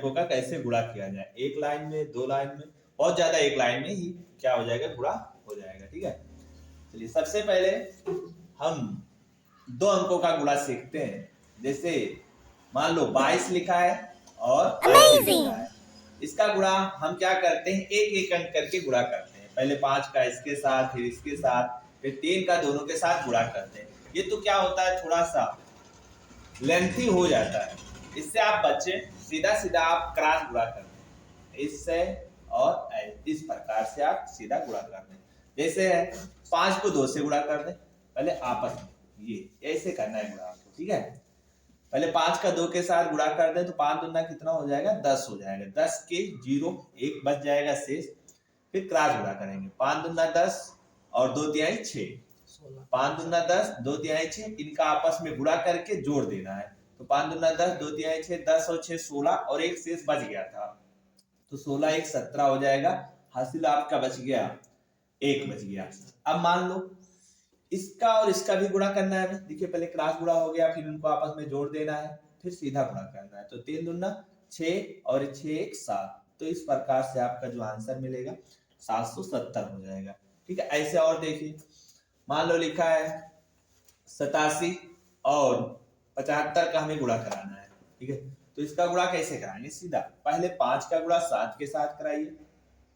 अंकों का कैसे गुणा किया जाए, एक लाइन में, दो लाइन में, बहुत ज्यादा एक लाइन में ही क्या हो जाएगा, गुणा हो जाएगा। ठीक है, चलिए सबसे पहले हम दो अंकों का गुणा सीखते हैं। जैसे मान लो 22 लिखा है और 35 लिखा है, इसका गुणा हम क्या करते हैं, एक एक अंक करके गुणा करते हैं। पहले 5 का इसके साथ, फिर इसके साथ, फिर 3 का दोनों के साथ गुणा करते हैं। ये तो क्या होता है, थोड़ा सा लेंथी हो जाता है, इससे आप बच्चे सीधा सीधा आप क्रॉस गुणा करते हैं, इससे और इस प्रकार से आप सीधा गुणा करते हैं। जैसे है 5 को 2 से गुणा कर दें, पहले आपस में ये ऐसे करना है गुणा आपको। ठीक है, पहले 5 का 2 के साथ गुणा कर दें तो 5 दूना कितना हो जाएगा, 10 हो जाएगा। 10 के 0 1 बच जाएगा शेष, फिर क्रॉस गुणा करेंगे। 5 दूना 10 और 2 तिहाई 6, 5 दूना 10 2 तिहाई 6, इनका आपस में गुणा करके जोड़ देना है। तो 5 दूना 10 2 तिहाई 6, 10 और 6 16 और एक शेष बच गया था, तो 16 1 17 हो जाएगा। हासिल आपका बच गया, 1 बच गया। अब मान लो इसका और इसका भी गुणा करना है। देखिए पहले क्रॉस गुणा हो गया, फिर उनको आपस में जोड़ देना है, फिर सीधा गुणा करना है। तो 3 दूना 6 और 6 1 7, तो इस प्रकार से आपका जो आंसर मिलेगा 770 हो जाएगा। ठीक है, ऐसे और देखिए मान लो लिखा है 87 और 75 का हमें गुणा कराना है। ठीक है, तो इसका गुणा कैसे कराएंगे, सीधा पहले 5 का गुणा 7 के साथ कराइए,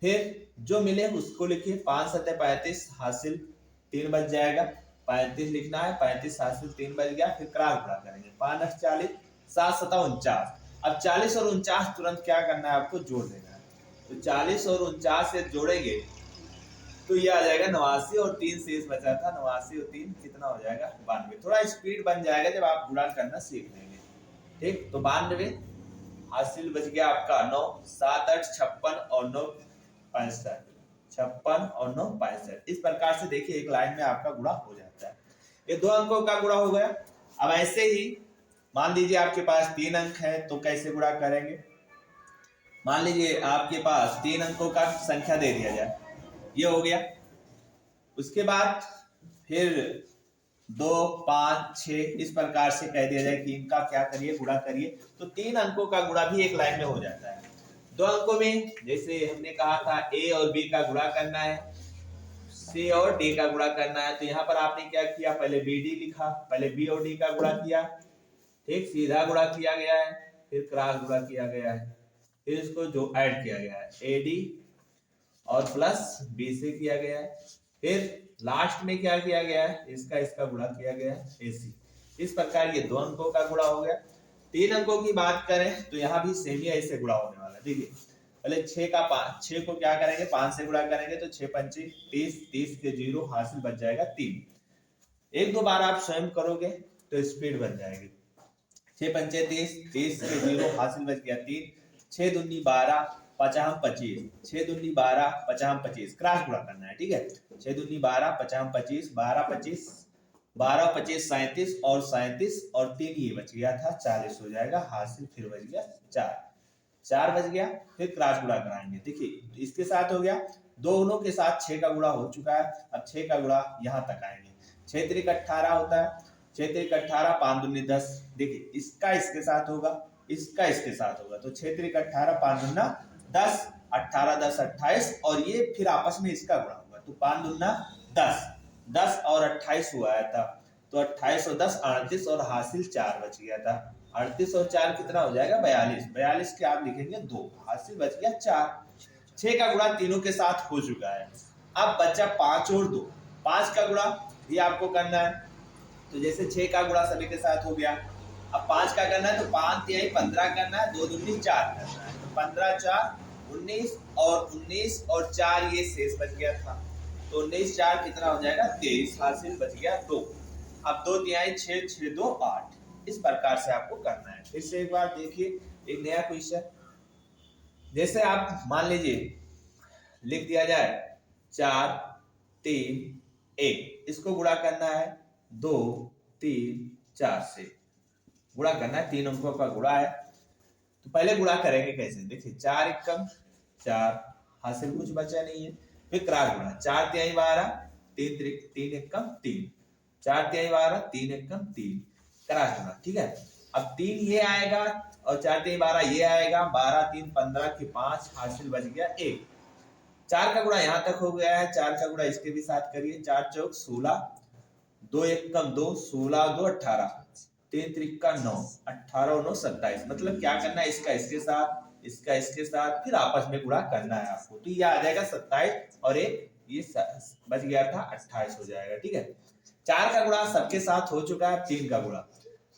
फिर जो मिले उसको लिखिए। 5 7 35 हासिल 3 बच जाएगा, 35 लिखना है, 35 हासिल 3 बच गया, फिर क्रॉस गुणा करेंगे। 5 8 40, 7 7 49। अब 40 और 49 तुरंत क्या करना है, आपको जोड़ देना है। तो 40 और 49 से जोड़ेंगे तो ये आ जाएगा 89 और 3 शेष बचा था, 89 और 3 कितना हो जाएगा, 92। थोड़ा स्पीड बन जाएगा जब आप गुणा करना सीख लेंगे। ठीक, तो 92 हासिल बच गया आपका 9, 7 8 56 और 9 65, 56 और 9 65। इस प्रकार से देखिए एक लाइन में आपका गुणा हो जाता है। ये दो अंकों का गुणा हो गया। अब ऐसे ही मान लीजिए आपके पास 3 अंक है, तो कैसे गुणा करेंगे। मान लीजिए आपके पास 3 अंकों का संख्या दे दिया जाए, ये हो गया। उसके बाद फिर 2 5 6 इस प्रकार से कह दिया जाए कि इनका क्या करिए, गुणा करिए, तो 3 अंकों का गुणा भी एक लाइन में हो जाता है। 2 अंकों में जैसे हमने कहा था ए और बी का गुणा करना है, सी और डी का गुणा करना है, तो यहाँ पर आपने क्या किया, पहले बी डी लिखा, पहले बी और डी का गुणा किया, ठीक, सीधा गुणा किया गया है, फिर क्रॉस गुणा किया गया है, फिर इसको जो ऐड किया गया है ए डी और प्लस बी से किया गया है, फिर लास्ट में क्या किया गया है, इसका गुणा किया गया है एसी। इस प्रकार ये 2 अंकों का गुणा हो गया। 3 अंकों की बात करें तो यहाँ भी सेम ही ऐसे गुणा होने वाला है। देखिए पहले 6 को क्या करेंगे, 5 से गुणा करेंगे, तो 6 पंचे 30, 30 के 0 हासिल बच जाएगा 3। एक दो बार आप स्वयं करोगे तो स्पीड बन जाएगी। 6 पंचे 30, 30 के 0 हासिल बच गया 3, 6 दूनी 12 पचाम 25, 6 दूनी 12 पचाम 25, क्रॉस गुणा करना है। ठीक है, 6 दूनी 12 पचाम 25, 12 25 12 25 37 और 37 और 3 ये बच गया था 40 हो जाएगा, हासिल फिर बच गया 4 बच गया, फिर क्रॉस गुणा कराएंगे। देखिए इसके साथ हो गया, दोनों के साथ 6 का गुणा हो चुका है। अब 6 का गुणा यहाँ तक आएंगे, 6 त्रिक 18 होता है, 6 त्रिक 18, 5 दूनी 10। देखिए इसका इसके साथ होगा, इसका इसके साथ होगा, तो 6 त्रिक 18, 5 दूना 10, 18 10 28 और ये फिर आपस में इसका गुणा होगा, तो 5 दूना 10, 10 और 28 हुआ था, तो 28 और 10 38 और हासिल 4 बच गया था। 38 और 4 कितना हो जाएगा, 42, 42 के आप लिखेंगे 2, हासिल बच गया 4। 6 का गुणा तीनों के साथ हो चुका है। अब बचा 5 और 2, 5 का गुणा भी आपको करना है, तो जैसे 6 का गुणा सभी के साथ हो गया, अब 5 का करना है, तो 5 तिहाई 15 करना है, 2 दूनी 4 करना है, तो 15 4 19 और 19 और 4 ये शेष बच गया था, तो 19 4 कितना हो जाएगा 23, हासिल बच गया 2। अब 2 तिहाई 6 6 2 8, इस प्रकार से आपको करना है। फिर से एक बार देखिए एक नया क्वेश्चन, जैसे आप मान लीजिए लिख दिया जाए 4 3 1, इसको गुणा करना है 2 3 4 से गुणा करना है, 3 अंकों का गुणा है। तो पहले गुणा करेंगे कैसे, देखिए 4 एकम 4, हासिल कुछ बचा नहीं है, फिर क्रॉस गुणा, 4 तिहाई 12, 3 3 एकम 3, 4 तिहाई 12, 3 एकम 3, क्रॉस गुणा। ठीक है, अब 3 ये आएगा और 4 3 12 ये आएगा, 12 3 15 की 5 हासिल बच गया 1। 4 का गुणा यहाँ तक हो गया है, 4 का गुणा इसके भी साथ करिए, 4 चौक 16, 2 1 कम 2, 16 2 18, 3 3 का 9, 18 और 9 27। मतलब क्या करना है, इसका इसके साथ, इसका इसके साथ, फिर आपस में गुणा करना है आपको। तो ये आ जाएगा 27 और एक ये बच गया था 28 हो जाएगा। ठीक है, 4 का गुणा सबके साथ हो चुका है, 3 का गुणा,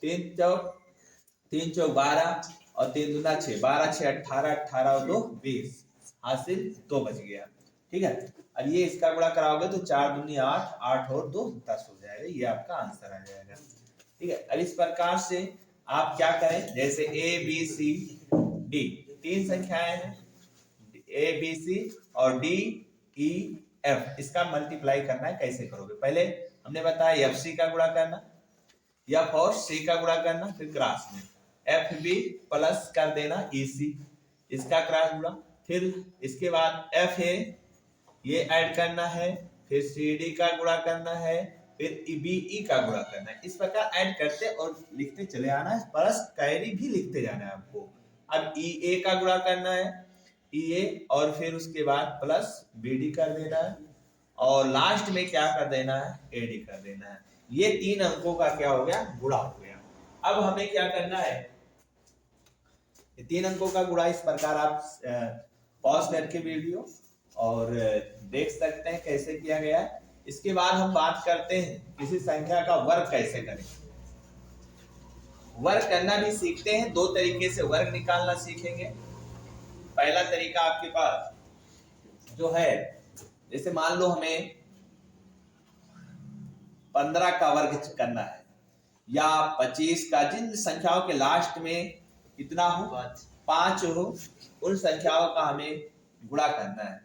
3 चौक 12 और 3 दूना 6, 12 6 18, 18 और 2 20, हासिल 2 बच गया। ठीक है, अब ये इसका गुणा कराओगे तो 4 दूनी 8, 8 और 2 10 हो जाएगा। ये आपका आंसर आ जाएगा। ठीक है, अब इस प्रकार से आप क्या करें, जैसे ए बी सी डी 3 संख्याएं हैं, ए बी सी और डी ई एफ, इसका मल्टीप्लाई करना है। कैसे करोगे, पहले हमने बताया एफ सी का गुणा करना, एफ और सी का गुणा करना, फिर क्रॉस में एफ बी प्लस कर देना ई सी, इसका क्रॉस गुणा, फिर इसके बाद एफ ए ये ऐड करना है, फिर सी डी का गुणा करना है, फिर बी ई का गुणा करना है। इस प्रकार ऐड करते और लिखते चले आना है, प्लस कैरी भी लिखते जाना है आपको। अब ई ए का गुणा करना है, ई ए, और फिर उसके बाद प्लस बी डी कर देना है, और लास्ट में क्या कर देना है, ए डी कर देना है। ये 3 अंकों का क्या हो गया, गुणा हो गया। अब हमें क्या करना है, 3 अंकों का गुणा इस प्रकार आप पॉज करके वीडियो और देख सकते हैं कैसे किया गया है। इसके बाद हम बात करते हैं किसी संख्या का वर्ग कैसे करें। वर्ग करना भी सीखते हैं, 2 तरीके से वर्ग निकालना सीखेंगे। पहला तरीका आपके पास जो है, जैसे मान लो हमें 15 का वर्ग करना है या 25 का, जिन संख्याओं के लास्ट में कितना हो, 5 हो, उन संख्याओं का हमें गुणा करना है।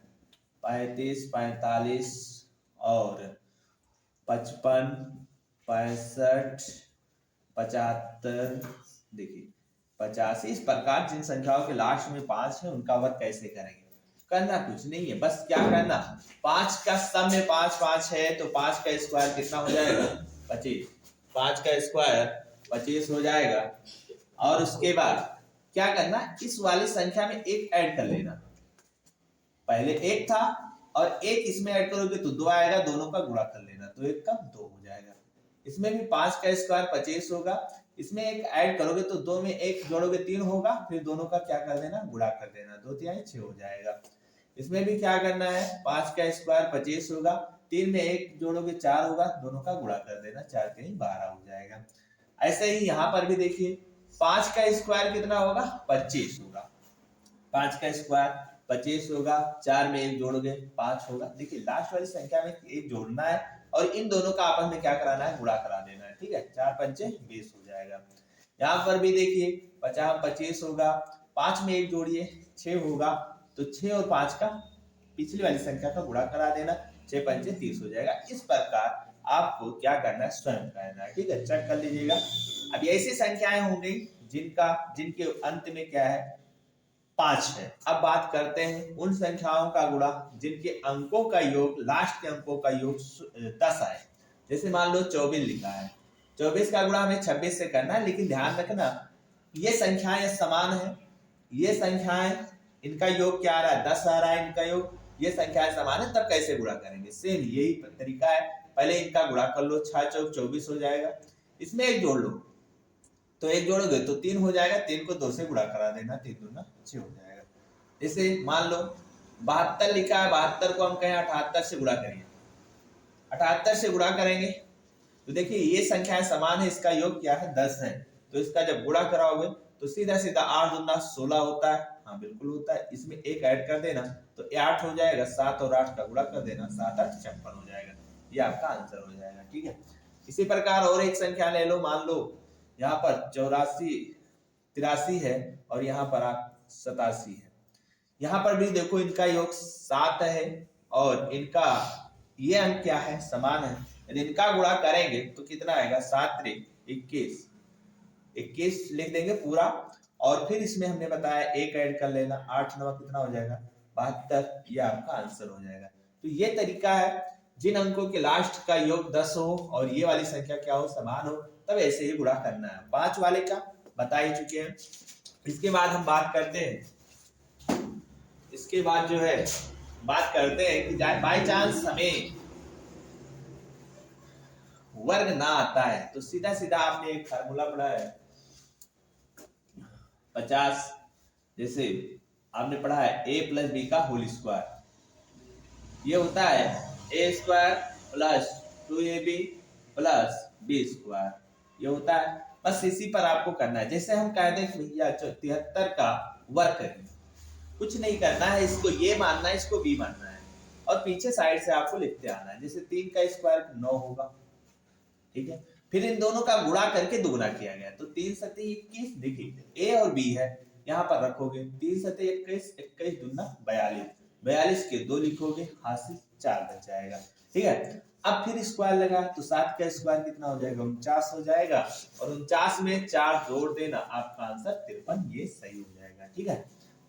35 45 और 55 65 75, देखिए 85, इस प्रकार जिन संख्याओं के लास्ट में 5 है उनका वर्ग कैसे करेंगे। करना कुछ नहीं है, बस क्या करना, 5 का सम में 5 5 है तो 5 का स्क्वायर कितना हो जाएगा, 25, 5 का स्क्वायर 25 हो जाएगा। और उसके बाद क्या करना, इस वाली संख्या में एक ऐड कर लेना, पहले 1 था और 1 इसमें ऐड करोगे तो 2 आएगा, दोनों का गुणा कर लेना, तो 1 का 2 हो जाएगा। इसमें भी 5 का स्क्वायर 25 होगा, इसमें एक ऐड करोगे तो 2 में 1 जोड़ोगे 3 होगा, फिर दोनों का क्या कर देना, गुणा कर देना, 2 3 6 हो जाएगा। इसमें भी क्या करना है, 5 का स्क्वायर 25 होगा, 3 में 1 जोड़ोगे 4 होगा, दोनों का गुणा कर देना, 4 3 12 हो जाएगा। ऐसे ही यहाँ पर भी देखिए 5 का स्क्वायर कितना होगा, 25 होगा, 5 का स्क्वायर 25 होगा, 4 में 1 जोड़ोगे 5 होगा। देखिए लास्ट वाली संख्या में 1 जोड़ना है और इन दोनों का आपस में क्या कराना है, गुणा करा देना है। ठीक है, 4 पंचे 20 हो जाएगा। यहाँ पर भी देखिए 50 25 होगा, 5 में 1 जोड़िए 6 होगा, तो 6 और 5 का पिछली वाली संख्या का गुणा करा देना, 6 पंचे 30 हो जाएगा। इस प्रकार आपको क्या करना है, स्वयं करना है। ठीक है, चेक कर लीजिएगा। अब ऐसी संख्याएं होंगी जिनके अंत में क्या है, 5 है। अब बात करते हैं उन संख्याओं का गुणा जिनके अंकों का योग, लास्ट के अंकों का योग 10 आए। जैसे मान लो 24 लिखा है, 24 का गुणा हमें 26 से करना है, लेकिन ध्यान रखना ये संख्याएं समान है, ये संख्याएं इनका योग क्या आ रहा है, 10 आ रहा है इनका योग, ये संख्याएं समान है, तब कैसे गुणा करेंगे, सेम यही तरीका है। पहले इनका गुणा कर लो, 6 चौक 24 हो जाएगा, इसमें 1 जोड़ लो, तो 1 जोड़ोगे तो 3 हो जाएगा, 3 को 2 से गुणा करा देना, 3 दूना 6 हो जाएगा। जैसे मान लो 72 लिखा है, 72 को हम कहें 78 से गुणा करेंगे, 78 से गुणा करेंगे तो देखिए ये संख्याएं समान है, इसका योग क्या है, 10 है, तो इसका जब गुणा कराओगे तो सीधा सीधा 8 दूना 16 होता है, हाँ बिल्कुल होता है, इसमें 1 ऐड कर देना तो 8 हो जाएगा, 7 और 8 का गुणा कर देना, 7 8 56 हो जाएगा, ये आपका आंसर हो जाएगा। ठीक है, इसी प्रकार और एक संख्या ले लो, मान लो यहाँ पर 84 83 है और यहाँ पर 87 है, यहाँ पर भी देखो इनका योग 7 है और इनका ये अंक क्या है, समान है, यदि इनका गुणा करेंगे तो कितना आएगा, 7 3 21, 21 लिख देंगे पूरा, और फिर इसमें हमने बताया 1 ऐड कर लेना, 8 9 कितना हो जाएगा, 72, ये आपका आंसर हो जाएगा। तो ये तरीका है, जिन अंकों के लास्ट का योग 10 हो और ये वाली संख्या क्या हो, समान हो, तब ऐसे ही गुणा करना है। 5 वाले का बता ही चुके हैं। इसके बाद हम बात करते हैं, इसके बाद जो है बात करते हैं कि बाई चांस हमें वर्ग ना आता है तो सीधा सीधा आपने एक फार्मूला पढ़ा है 50, जैसे आपने पढ़ा है a प्लस बी का होल स्क्वायर, ये होता है a square plus 2ab plus B square, ये होता है। बस इसी पर आपको करना है। जैसे हम कह दें कि भैया 73 का वर्ग करिए, कुछ नहीं करना है, इसको ये मानना है, इसको बी मानना है और पीछे साइड से आपको लिखते आना है। जैसे 3 का स्क्वायर 9 होगा, ठीक है। फिर इन दोनों का गुणा करके दुगुना किया गया तो 3 सत्ते 21, देखिए a और b है, यहाँ पर रखोगे 3 सत्ते 21, 21 दूना 42, 42 के 2 लिखोगे, हासिल 4 बच जाएगा, ठीक है। अब फिर स्क्वायर लगा तो 7 का स्क्वायर कितना हो जाएगा, 49 हो जाएगा और 49 में 4 जोड़ देना, आपका आंसर 53, ये सही हो जाएगा, ठीक है।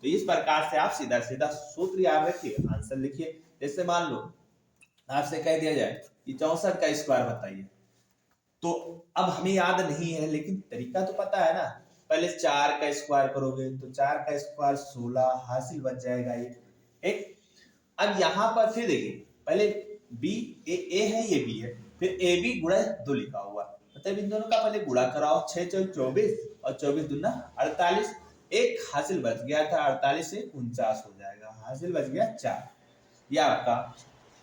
तो इस प्रकार से आप सीधा सीधा सूत्र याद रखिए, आंसर लिखिए। जैसे मान लो आपसे कह दिया जाए कि 64 का स्क्वायर बताइए, तो अब हमें याद नहीं है लेकिन तरीका तो पता है ना। पहले 4 का स्क्वायर करोगे तो 4 का स्क्वायर 16, हासिल बच जाएगा ये, एक। अब यहाँ पर फिर देखिए, पहले बी ए है, ये बी है, फिर ए बी गुणा 2 लिखा हुआ, मतलब इन दोनों का पहले गुणा कराओ, 6 चौक 24 और 24 दूना 48, एक हासिल बच गया था, 48 से 49 हो जाएगा, हासिल बच गया 4, ये आपका।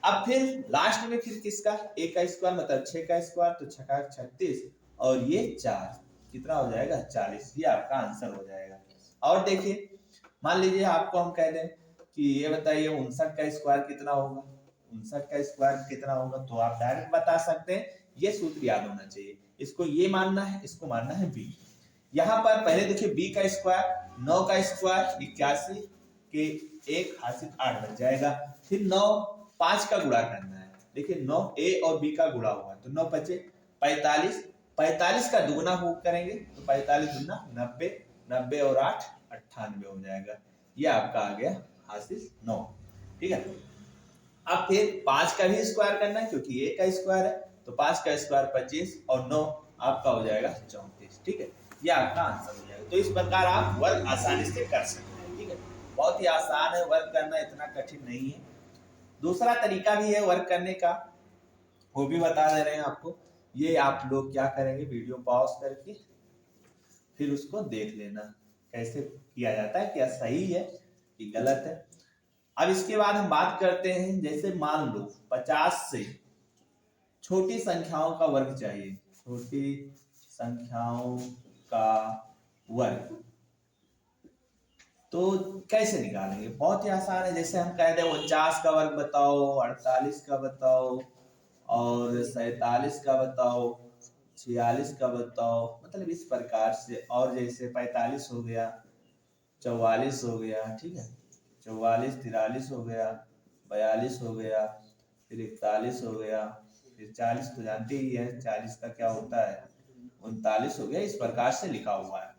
अब फिर लास्ट में फिर किसका, a का स्क्वायर मतलब 6 का स्क्वायर, तो 6 का 36 और ये 4, कितना हो जाएगा 40, ये आपका आंसर हो जाएगा। और देखिए मान लीजिए आपको हम कह दें कि ये बताइए 59 का स्क्वायर कितना होगा, 59 का स्क्वायर कितना होगा, तो आप डायरेक्ट बता सकते हैं। ये सूत्र याद होना चाहिए, इसको ये मानना है, इसको मानना है b। यहाँ पर पहले देखिए b का स्क्वायर 9 का स्क्वायर 81 के 1 हासिल 8 बन जाएगा, फिर 9 5 का गुणा करना है, देखिए 9 a और b का गुणा हुआ तो 9 बचे 45, 45 का दुगुना हो करेंगे तो 45 दुगुना 90, 90 और 8 98 हो जाएगा, ये आपका आ गया हासिल 9, ठीक है। अब फिर 5 का भी स्क्वायर करना है क्योंकि a का स्क्वायर है, तो 5 का स्क्वायर 25 और 9 आपका हो जाएगा 34, ठीक है, ये आपका आंसर हो जाएगा। तो इस प्रकार आप वर्ग आसानी से कर सकते हैं, ठीक है, बहुत ही आसान है वर्ग करना, इतना कठिन नहीं है। दूसरा तरीका भी है वर्क करने का, वो भी बता दे रहे हैं आपको। ये आप लोग क्या करेंगे, वीडियो पॉज करके फिर उसको देख लेना कैसे किया जाता है, क्या सही है कि गलत है। अब इसके बाद हम बात करते हैं, जैसे मान लो 50 से छोटी संख्याओं का वर्ग चाहिए, छोटी संख्याओं का वर्ग, तो कैसे निकालेंगे, बहुत ही आसान है। जैसे हम कह दें 49 का वर्ग बताओ, 48 का बताओ और 47 का बताओ, 46 का बताओ, मतलब इस प्रकार से। और जैसे 45 हो गया, 44 हो गया, ठीक है, 44 43 हो गया, 42 हो गया, फिर 41 हो गया, फिर 40 तो जानते ही है 40 का क्या होता है 39 हो गया, इस प्रकार से लिखा हुआ है।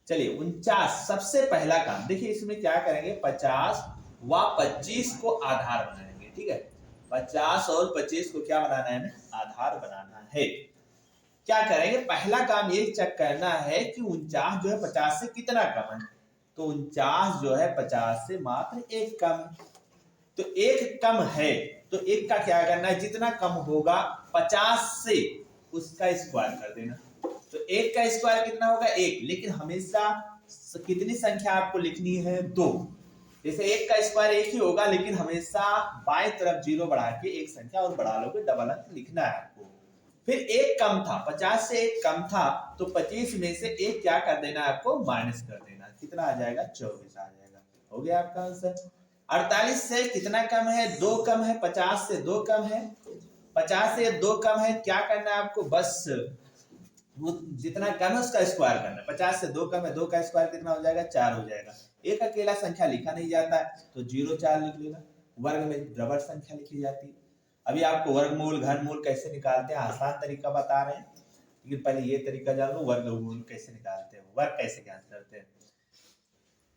चलिए 49 सबसे पहला काम, देखिए इसमें क्या करेंगे, 50 व 25 को आधार बनाएंगे, ठीक है, 50 और 25 को क्या बनाना है, आधार बनाना है। क्या करेंगे, पहला काम ये चेक करना है कि 49 जो है 50 से कितना कम है, तो 49 जो है 50 से मात्र 1 कम, तो 1 कम है, तो 1 का क्या करना है, जितना कम होगा 50 से उसका स्क्वायर कर देना, तो 1 का स्क्वायर कितना होगा 1, लेकिन हमेशा कितनी संख्या आपको लिखनी है 2, जैसे 1 का स्क्वायर 1 ही होगा, लेकिन हमेशा बाएं तरफ 0 बढ़ा के एक संख्या और बढ़ा लोगे, डबल अंक लिखना है आपको। फिर 1 कम था, 50 से 1 कम था, तो 25 में से 1 क्या कर देना है आपको, माइनस कर देना, कितना आ जाएगा 24 आ जाएगा, हो गया आपका आंसर। 48 से कितना कम है, 2 कम है, 50 से 2 कम है, 50 से 2 कम है, क्या करना है आपको, बस वो जितना कम है उसका स्क्वायर करना है, 50 से 2 कम है, 2 का स्क्वायर कितना हो जाएगा 4 हो जाएगा, एक अकेला संख्या लिखा नहीं जाता है तो 0 4 लिख लेना, वर्ग में डबल संख्या लिखी जाती है। अभी आपको वर्गमूल घनमूल कैसे निकालते हैं आसान तरीका बता रहे हैं, लेकिन पहले ये तरीका जान लो वर्गमूल कैसे निकालते हैं, वर्ग कैसे ज्ञात करते हैं।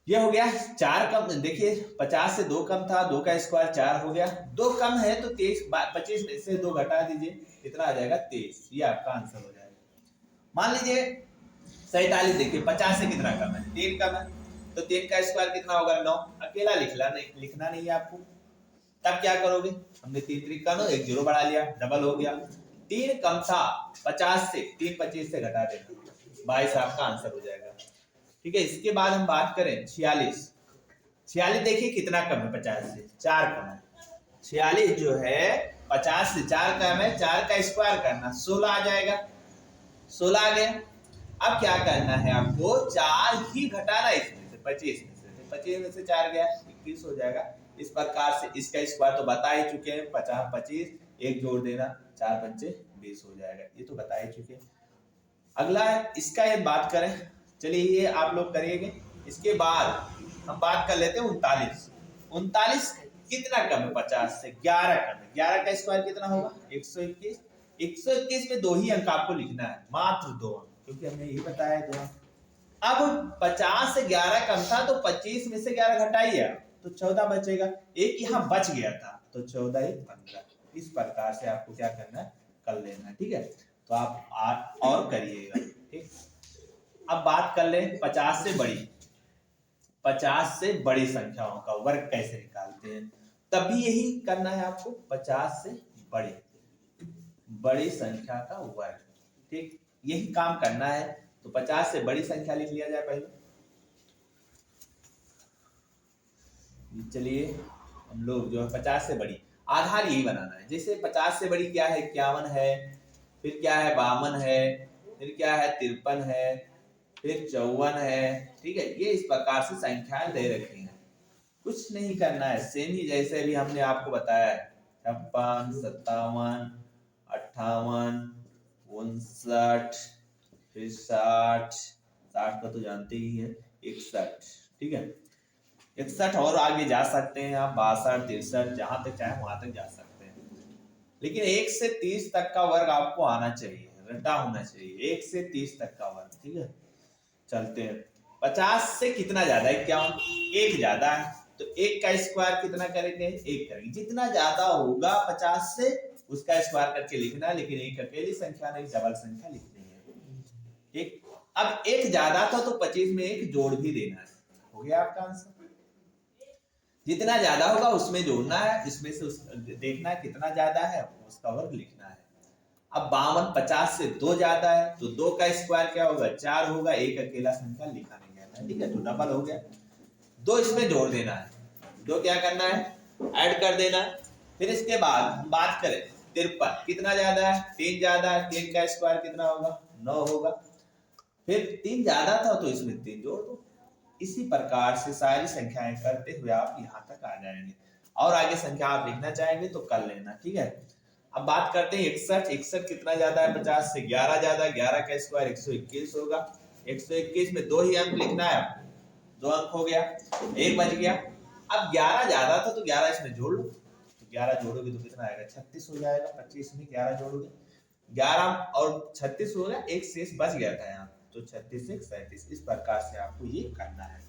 ये हो गया 4 कम, देखिए 50 से 2 कम था, 2 का स्क्वायर 4 हो गया, 2 कम है तो 23 25 में से 2 घटा दीजिए, कितना आ जाएगा 23, ये आपका आंसर हो जाएगा। मान लीजिए 47 देखिए 50 से कितना कम है, 3 कम है, तो 3 का स्क्वायर कितना होगा 9। अकेला लिखना नहीं है आपको। तब क्या करोगे, हमने 3 3 का 9, एक जीरो बढ़ा लिया, डबल हो गया। 3 कम था 50 से, 3 25 से घटा देना, 22 आपका आंसर हो जाएगा। ठीक है, इसके बाद हम बात करें 46। 46 देखिए कितना कम है 50 से, 4 कम है। 46 जो है 50 से 4 कम है, 4 का स्क्वायर करना 16 आ जाएगा, 16 आ गया। अब क्या करना है आपको, 4 ही घटाना इसमें से, 25 में से, 25 में से 4 गया 21 हो जाएगा। इस प्रकार से इसका स्क्वायर तो बता ही चुके हैं, 50 25 एक जोड़ देना, 4 पंचे 20 हो जाएगा, ये तो बता ही चुके हैं। अगला इसका ये बात करें, चलिए ये आप लोग करिएगे। इसके बाद हम बात कर लेते हैं 39। 39 कितना कम है 50 से, 11 कम है। 11 का स्क्वायर कितना होगा 121। 121 में 2 ही अंक आपको लिखना है, मात्र 2 अंक, क्योंकि हमने यही बताया है 2 अंक। अब 50 से 11 कम था तो 25 में से 11 घटाइए तो 14 बचेगा, एक यहाँ बच गया था तो 14 1 15। इस प्रकार से आपको क्या करना है, कर लेना है। ठीक है, तो आप और करिएगा। ठीक, अब बात कर ले 50 से बड़ी, 50 से बड़ी संख्याओं का वर्ग कैसे निकालते हैं, तभी यही करना है आपको, 50 से बड़ी संख्या का वर्ग। ठीक, यही काम करना है। तो 50 से बड़ी संख्या लिख लिया जाए पहले। चलिए हम लोग जो है 50 से बड़ी, आधार यही बनाना है। जैसे 50 से बड़ी क्या है, 51 है, फिर क्या है 52 है, फिर क्या है 53 है, फिर 54 है। ठीक है, ये इस प्रकार से संख्याएं दे रखी हैं, कुछ नहीं करना है, सेम ही जैसे भी हमने आपको बताया है, 56 57 58 59 फिर 60 60 का तो जानते ही है, 61। ठीक है, 61 और आगे जा सकते हैं आप, 62 63, जहां तक चाहे वहां तक जा सकते हैं। लेकिन 1 से 30 तक का वर्ग आपको आना चाहिए, रटा होना चाहिए 1 से 30 तक का वर्ग। ठीक है, चलते हैं। 50 से कितना ज्यादा है, 51, 1 ज्यादा है, तो 1 का स्क्वायर कितना करेंगे 1 करेंगे। जितना ज्यादा होगा 50 से उसका स्क्वायर करके लिखना है, लेकिन एक अकेली संख्या नहीं, डबल संख्या लिखनी है। एक, अब 1 ज्यादा था तो 25 में 1 जोड़ भी देना है, हो गया आपका आंसर। जितना ज्यादा होगा उसमें जोड़ना है, इसमें से देखना है कितना ज्यादा है, उसका वर्ग लिखना है। अब 52 50 से 2 ज्यादा है, तो 2 का स्क्वायर क्या होगा 4 होगा, एक अकेला संख्या लिखा नहीं जाता है। ठीक है, तो डबल हो गया, 2 इसमें जोड़ देना है, 2 क्या करना है ऐड कर देना है। फिर इसके बाद हम बात करें 53 कितना ज्यादा है, 3 ज्यादा है, 3 का स्क्वायर कितना होगा 9 होगा। फिर 3 ज्यादा था तो इसमें 3 जोड़ दो। इसी प्रकार से सारी संख्याएं करते हुए आप यहाँ तक आ जाएंगे, और आगे संख्या आप लिखना चाहेंगे तो कर लेना। ठीक है, अब बात करते हैं 61। 61 कितना ज्यादा है 50 से, 11 ज्यादा है, 11 का स्क्वायर 121 होगा। 121 में 2 ही अंक लिखना है आपको, 2 अंक हो गया, 1 बच गया। अब 11 ज्यादा था तो 11 इसमें जोड़ लो, तो 11 जोड़ोगे तो कितना आएगा 36 हो जाएगा। 25 में 11 जोड़ोगे, 11 और 36 हो गया, एक शेष बच गया था यहाँ, तो 36 से 37। इस प्रकार से आपको ये करना है।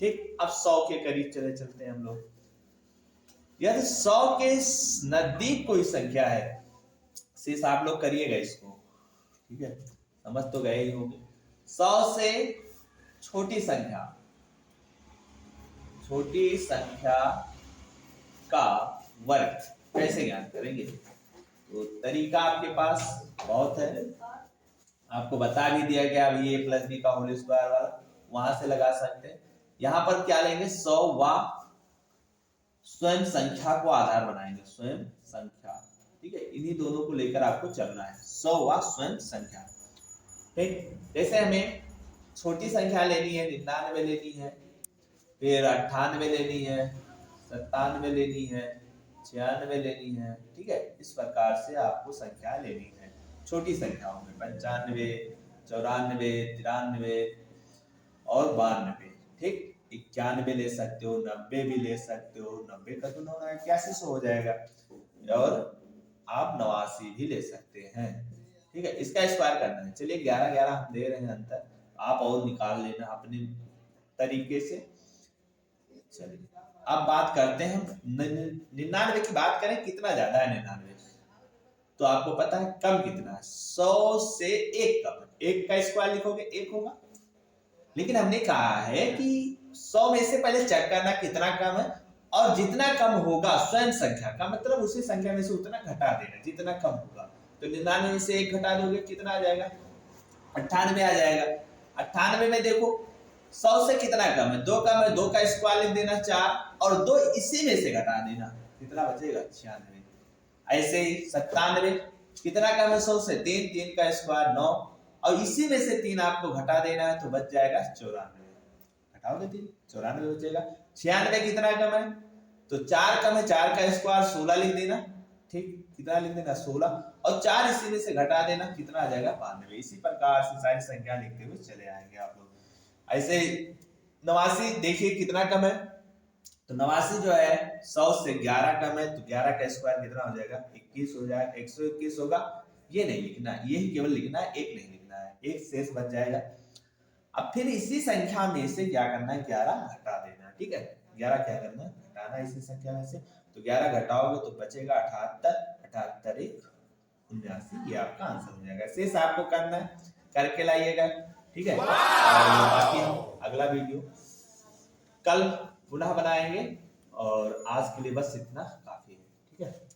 ठीक, अब 100 के करीब चले चलते हैं हम लोग। यदि 100 के नजदीक कोई संख्या है, शेष आप लोग करिएगा इसको। ठीक है, समझ तो गए ही होंगे। 100 से छोटी संख्या का वर्ग कैसे ज्ञात करेंगे, तो तरीका आपके पास बहुत है, आपको बता भी दिया गया अभी, a प्लस बी का होल स्क्वायर वाला, वहां से लगा सकते हैं। यहां पर क्या लेंगे 100 व स्वयं संख्या को आधार बनाएंगे, स्वयं संख्या। ठीक है, इन्हीं दोनों को लेकर आपको चलना है, 100 व स्वयं संख्या। ठीक, जैसे हमें छोटी संख्या लेनी है 99 लेनी है, फिर 98 लेनी है, 97 लेनी है, 96 लेनी है। ठीक है, इस प्रकार से आपको संख्या लेनी है छोटी संख्याओं में, 95 94 93 और 92। ठीक, 91 ले सकते हो, 90 भी ले सकते हो, 90 का तो 81 हो जाएगा, और आप 89 भी ले सकते हैं। ठीक है, इसका स्क्वायर करना है। चलिए 11 11 हम दे रहे हैं अंतर, आप और निकाल लेना अपने तरीके से। चलिए अब बात करते हैं 99 की बात करें, कितना ज्यादा है 99, तो आपको पता है कम कितना है, 100 से 1 कम है। 1 का स्क्वायर लिखोगे 1 होगा। लेकिन हमने कहा है कि 100 में से पहले चेक करना कितना कम है, और जितना कम होगा स्वयं संख्या का मतलब उसी संख्या में से उतना घटा देना जितना कम होगा। तो 99 में से 1 घटा दोगे कितना आ जाएगा, 98 आ जाएगा। 98 में देखो 100 से कितना कम है, 2 कम है, 2 का स्क्वायर लिख देना 4, और 2 इसी में से घटा देना, कितना बचेगा 96। ऐसे ही 97 कितना कम है 100 से, 3, 3 का स्क्वायर 9, और इसी में से 3 आपको घटा देना है तो बच जाएगा 94। घटाओगे 3, 94 बचेगा। 96 कितना कम है, तो 4 कम है, 4 का स्क्वायर 16 लिख देना, ठीक, कितना लिख देना 16, और 4 इसी में से घटा देना, कितना आ जाएगा 92। इसी प्रकार से सारी संख्या लिखते हुए चले आएंगे आप लोग। ऐसे 89 देखिए कितना कम है, तो 89 जो है 100 से 11 कम है, तो 11 का स्क्वायर कितना हो जाएगा 21 हो जाएगा, 121 होगा। ये नहीं लिखना, ये ही केवल लिखना है, एक नहीं लिखना है, एक शेष बच जाएगा। अब फिर इसी संख्या में से क्या करना है, 11 घटा देना, ठीक है। 11 क्या करना है, घटाना इसी संख्या में से, तो 11 घटाओगे तो बचेगा 78, 78 1 79, ये आपका आंसर हो जाएगा। शेष आपको करना है, करके लाइएगा, ठीक है। और बाकी हम अगला वीडियो कल पुनः बनाएंगे, और आज के लिए बस इतना काफी है, ठीक है।